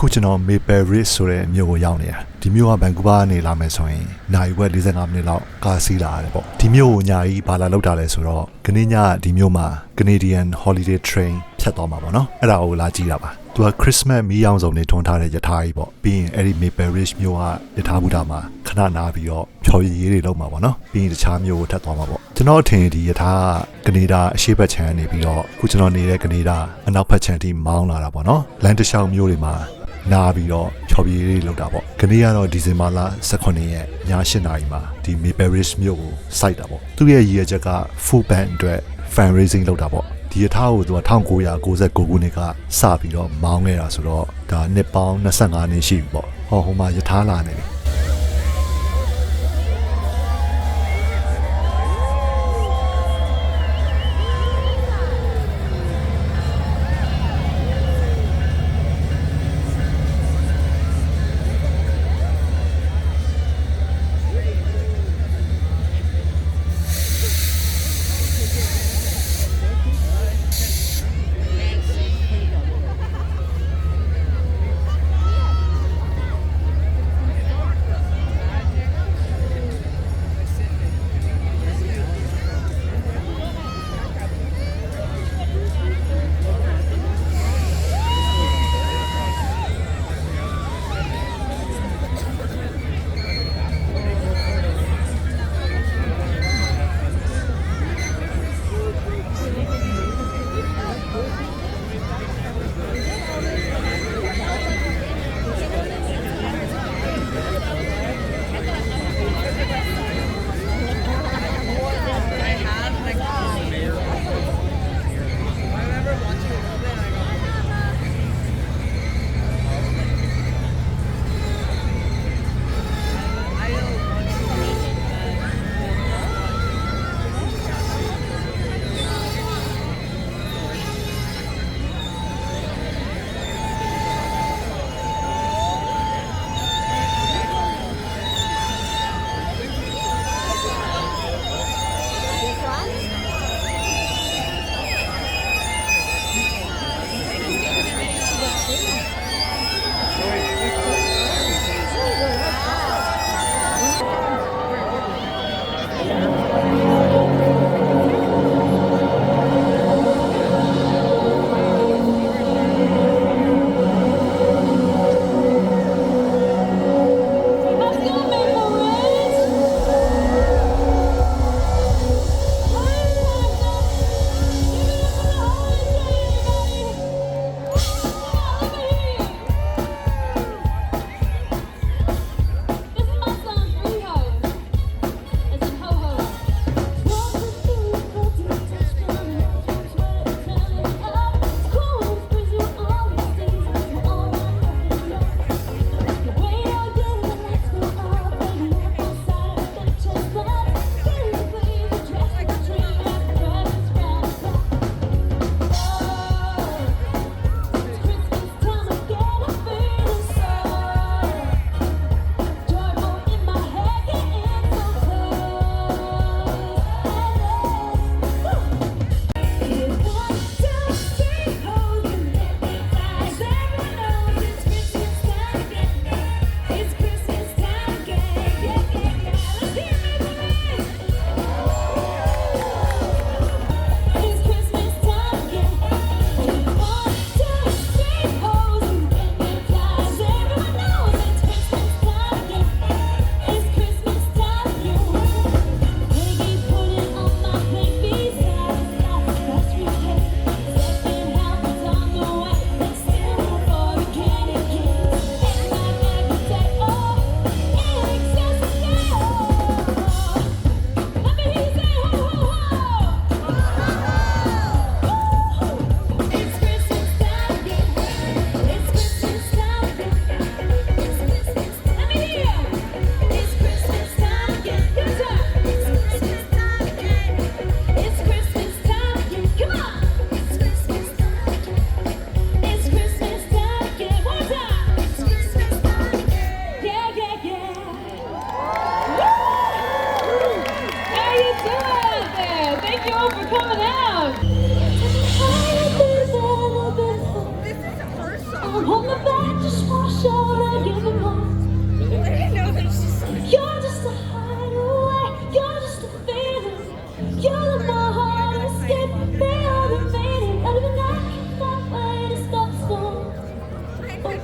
အခုကျွန်တော် Maple Ridge ဆိုတဲ့မြို့ကိုရောက်နေတာဒီမြို့က Vancouver ကနေလာမယ်ဆိုရင်နိုင်ဝက်45မိနစ်လောက်ကားစီးလာရတယ်ပေါ့ဒီမြို့ကိုညာကြီးဘာလာလောက်တာလဲဆိုတော့ကနေ့ညဒီမြို့မှာ Canadian Holiday Train ဖြတ်သွားမှာပေါ့နော်အဲ့ဒါကိုလာကြည့်တာပါသူက Christmas မီးရောင်စုံတွေထွန်းထားတဲ့ရထားကြီးပေါ့ပြီးရင်အဲ့ဒီ Maple Ridge မြို့ကရထားဘူတာမှာခဏနားပြီးတော့ဖြော်ရည်ရေးတွေလုပ်မှာပေါ့နော်ပြီးရင်တခြားမြို့ကိုထပ်သွားမှာပေါ့ကျွန်တော်အထင်ဒီရထားကနေဒါအရှေ့ဘက်ခြမ်းနေပြီးတော့အခုကျွန်တော်နေတဲ့ကနေဒါအနောက်ဘက်ခြမ်းထိမောင်းလာတာပေါ့နော်လမ်းတစ်လျှောက်မြို့တွေမှာနားပြီးတော့ဖြော်ရည်လေးလုပ်တာပေါ့ခနေ့ကတော့ဒီဇင်ဘာလ18ရက်ည8နာရီမှာဒီ Maple Ridge မြို့ကိုစိုက်တာပေါ့သူ့ရဲ့ရည်ရွယ်ချက်က full band အတွက် fundraising လုပ်တာပေါ့ဒီရထားကိုသူက1999ခုနှစ်ကစပြီးတော့မောင်းခဲ့တာဆိုတော့ဒါနှစ်ပေါင်း25နှစ်ရှိပြီပေါ့ဟိုမှာရထားလာနေပြီ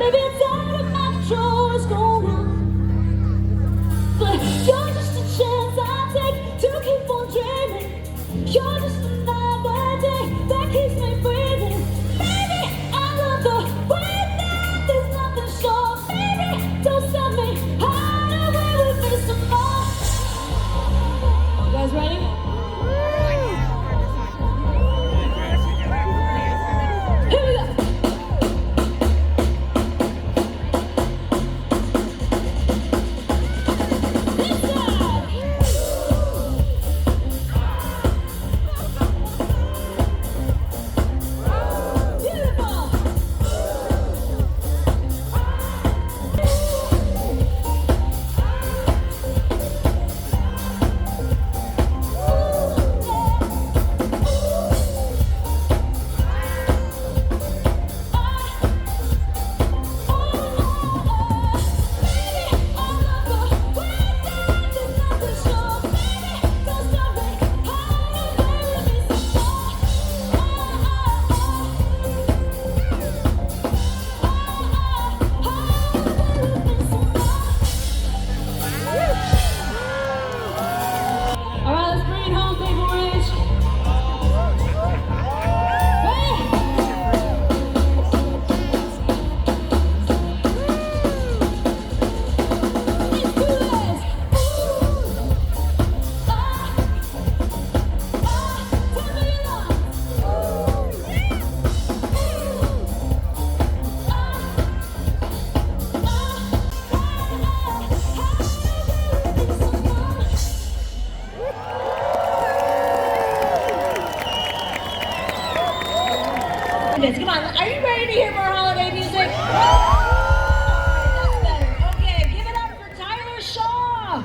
Maybe it's out of my control what's going on, but you're just a chance I take to keep on dreaming. You're just another day that keeps me breathing. Baby, I love the way that there's nothing short. Baby, don't stop me, hide away with me some more. You guys ready? Here we go. Come on, are you ready to hear more holiday music? That's better. Okay, give it up for Tyler Shaw.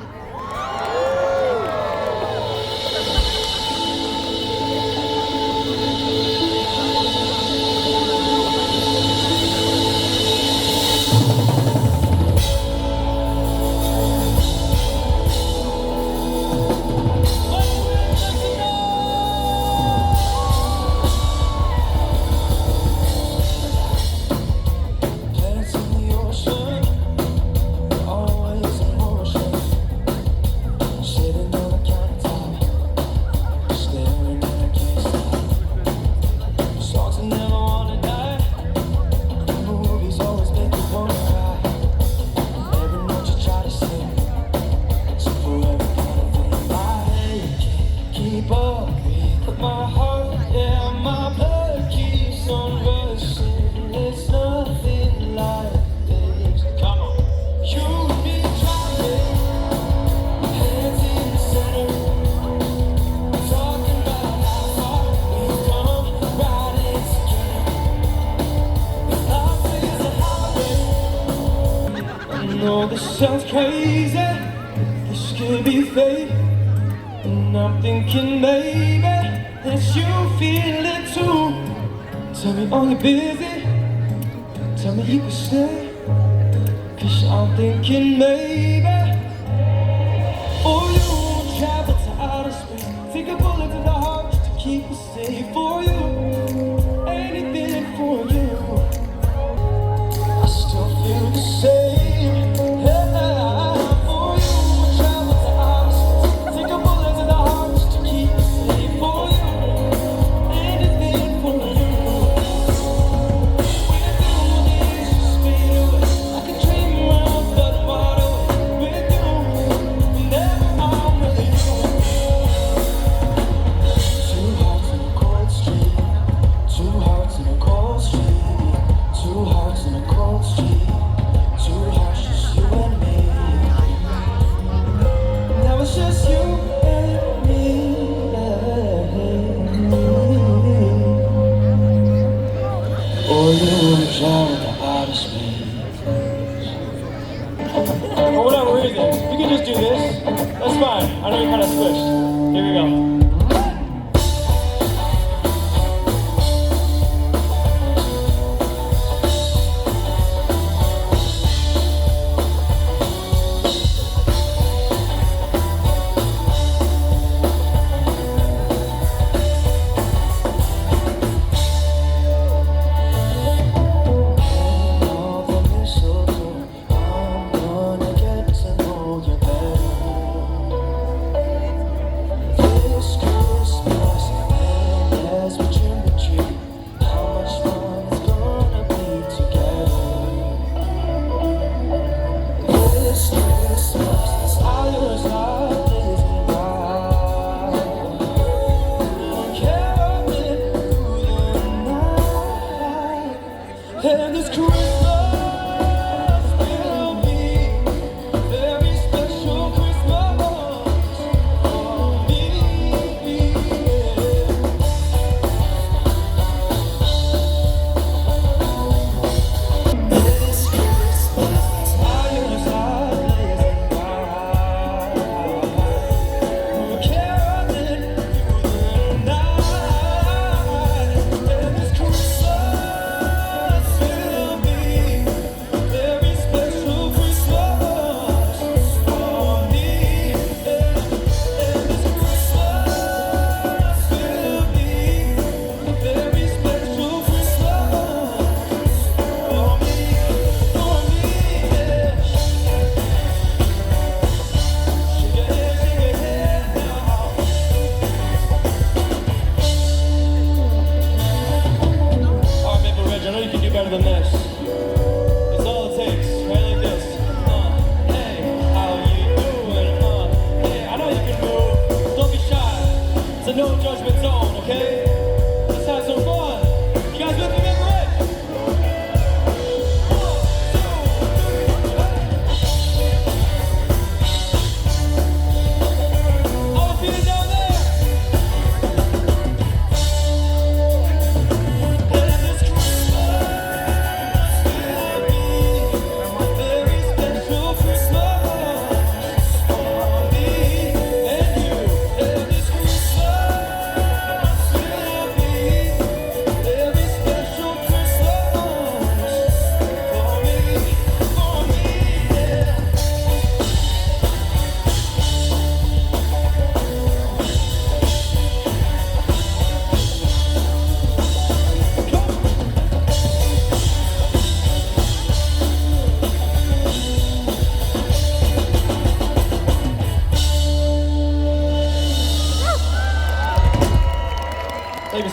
This sounds crazy, this could be fate. And I'm thinking maybe that you feel it too. Tell me, are you busy? Tell me you can stay. Cause I'm thinking maybe, or you will travel to outer space. Take a bullet to the heart just to keep me safe. For you, anything for you. I still feel the same. For whatever reason, you can just do this. That's fine. I know you're kind of squished. Here we go.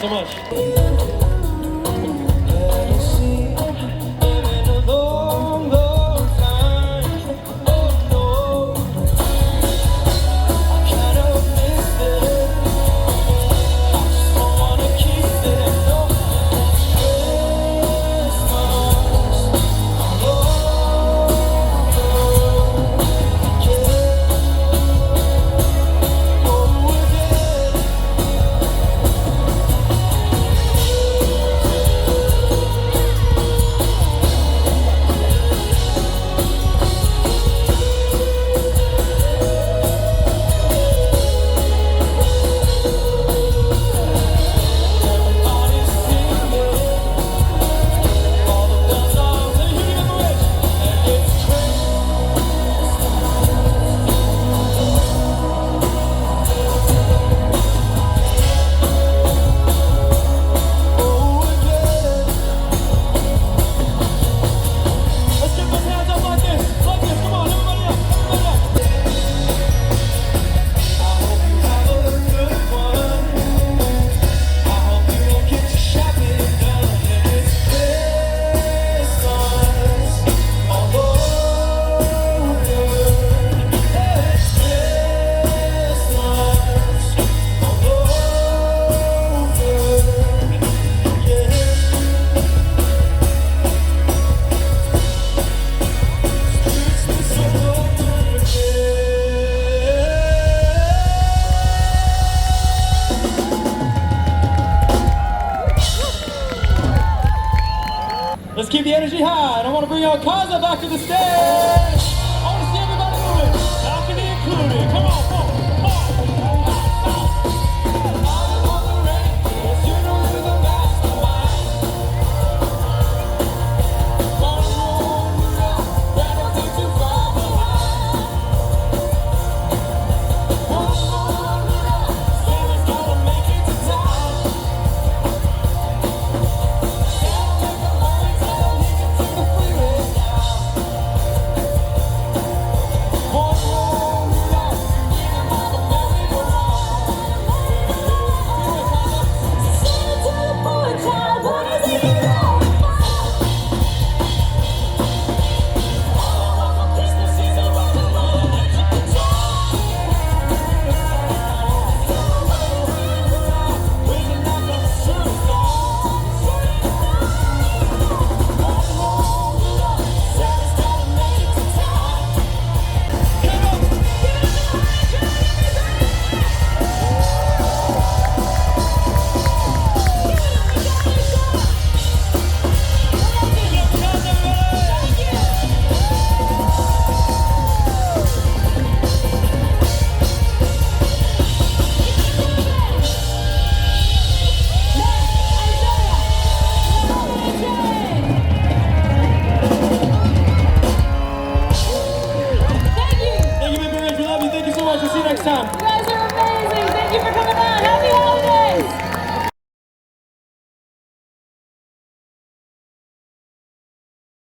so much. Haven't seen him in a long, long time. Oh no, I kind of miss it. I just don't wanna keep it. No, let's keep the energy high, and I want to bring our Kaza back to the stage. I want to see everybody moving. Balcony included. Come on, come on, come on. I'm on the rain, you know you're the mastermind. One more, better be too far behind. One more, someone's gotta make it to time. Thank you, Member Ridge. We love you. Thank you so much. We'll see you next time. You guys are amazing. Thank you for coming.